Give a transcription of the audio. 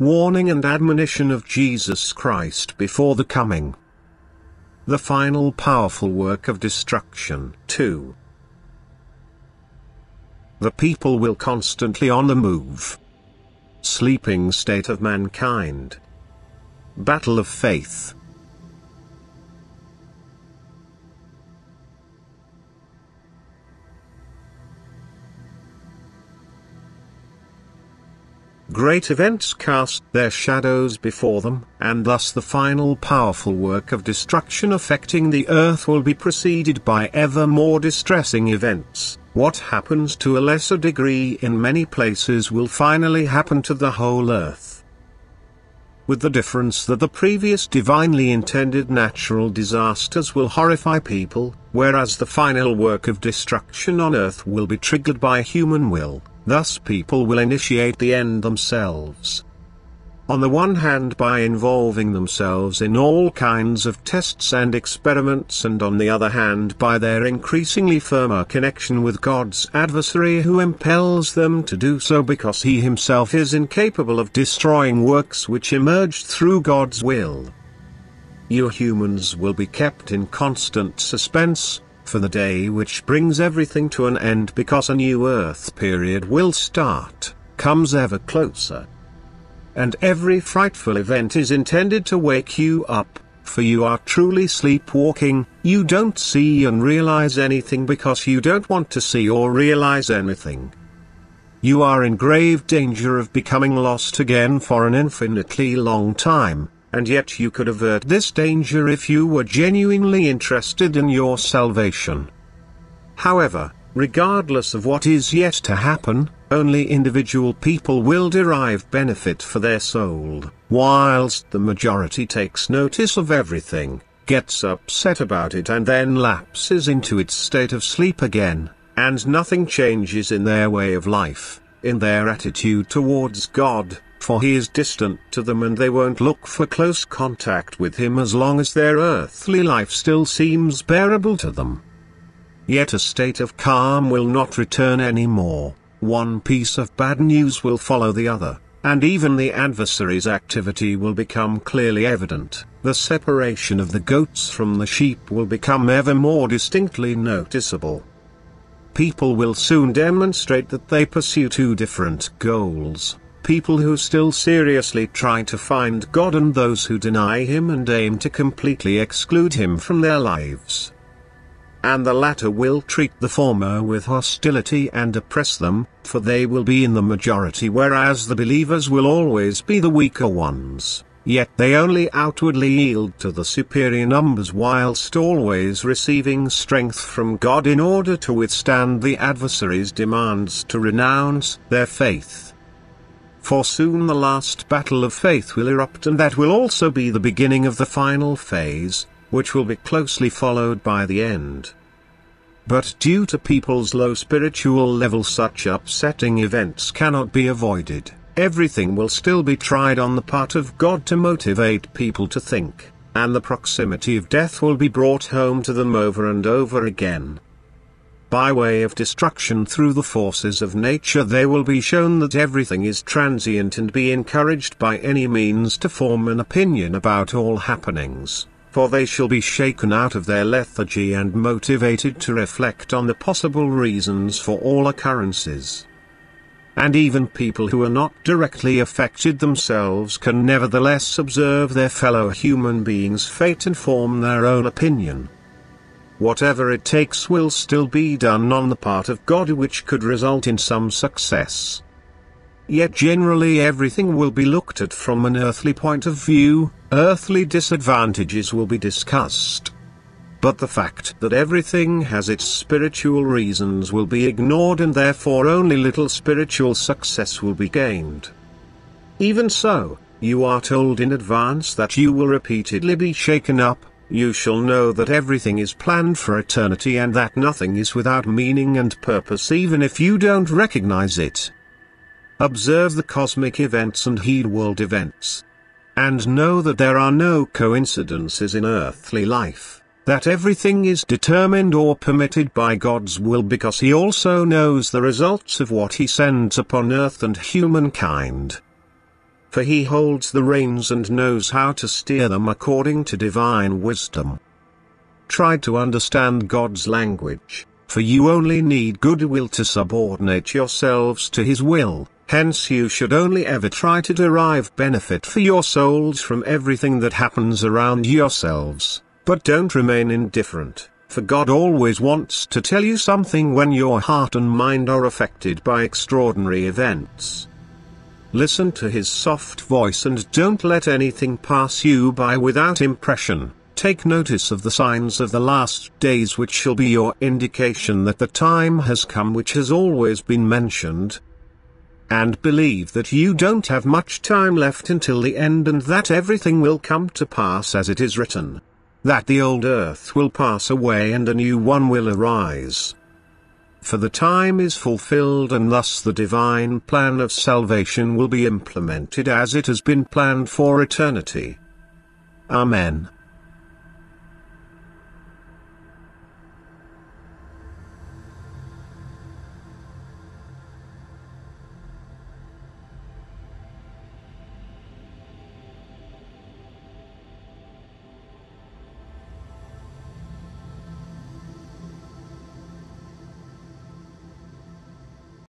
warning and admonition of Jesus Christ before the coming. The final powerful work of destruction. 2. The people will constantly on the move. Sleeping state of mankind. Battle of faith. Great events cast their shadows before them, and thus the final powerful work of destruction affecting the earth will be preceded by ever more distressing events. What happens to a lesser degree in many places will finally happen to the whole earth. With the difference that the previous divinely intended natural disasters will horrify people, whereas the final work of destruction on earth will be triggered by human will. Thus people will initiate the end themselves. On the one hand by involving themselves in all kinds of tests and experiments, and on the other hand by their increasingly firmer connection with God's adversary, who impels them to do so because he himself is incapable of destroying works which emerged through God's will. You humans will be kept in constant suspense for the day which brings everything to an end, because a new earth period will start, comes ever closer. And every frightful event is intended to wake you up, for you are truly sleepwalking. You don't see and realize anything because you don't want to see or realize anything. You are in grave danger of becoming lost again for an infinitely long time. And yet you could avert this danger if you were genuinely interested in your salvation. However, regardless of what is yet to happen, only individual people will derive benefit for their soul, whilst the majority takes notice of everything, gets upset about it, and then lapses into its state of sleep again, and nothing changes in their way of life, in their attitude towards God. For he is distant to them, and they won't look for close contact with him as long as their earthly life still seems bearable to them. Yet a state of calm will not return anymore. One piece of bad news will follow the other, and even the adversary's activity will become clearly evident. The separation of the goats from the sheep will become ever more distinctly noticeable. People will soon demonstrate that they pursue two different goals. People who still seriously try to find God, and those who deny him and aim to completely exclude him from their lives. And the latter will treat the former with hostility and oppress them, for they will be in the majority, whereas the believers will always be the weaker ones. Yet they only outwardly yield to the superior numbers, whilst always receiving strength from God in order to withstand the adversary's demands to renounce their faith. For soon the last battle of faith will erupt, and that will also be the beginning of the final phase, which will be closely followed by the end. But due to people's low spiritual level, such upsetting events cannot be avoided. Everything will still be tried on the part of God to motivate people to think, and the proximity of death will be brought home to them over and over again. By way of destruction through the forces of nature, they will be shown that everything is transient, and be encouraged by any means to form an opinion about all happenings, for they shall be shaken out of their lethargy and motivated to reflect on the possible reasons for all occurrences. And even people who are not directly affected themselves can nevertheless observe their fellow human beings' fate and form their own opinion. Whatever it takes will still be done on the part of God, which could result in some success. Yet generally everything will be looked at from an earthly point of view. Earthly disadvantages will be discussed. But the fact that everything has its spiritual reasons will be ignored, and therefore only little spiritual success will be gained. Even so, you are told in advance that you will repeatedly be shaken up. You shall know that everything is planned for eternity, and that nothing is without meaning and purpose, even if you don't recognize it. Observe the cosmic events and heed world events. And know that there are no coincidences in earthly life, that everything is determined or permitted by God's will, because he also knows the results of what he sends upon earth and humankind. for he holds the reins and knows how to steer them according to divine wisdom. Try to understand God's language, for you only need goodwill to subordinate yourselves to his will. Hence you should only ever try to derive benefit for your souls from everything that happens around yourselves, but don't remain indifferent, for God always wants to tell you something when your heart and mind are affected by extraordinary events. Listen to his soft voice and don't let anything pass you by without impression. Take notice of the signs of the last days, which shall be your indication that the time has come which has always been mentioned. And believe that you don't have much time left until the end, and that everything will come to pass as it is written. That the old earth will pass away and a new one will arise. For the time is fulfilled, and thus the divine plan of salvation will be implemented as it has been planned for eternity. Amen.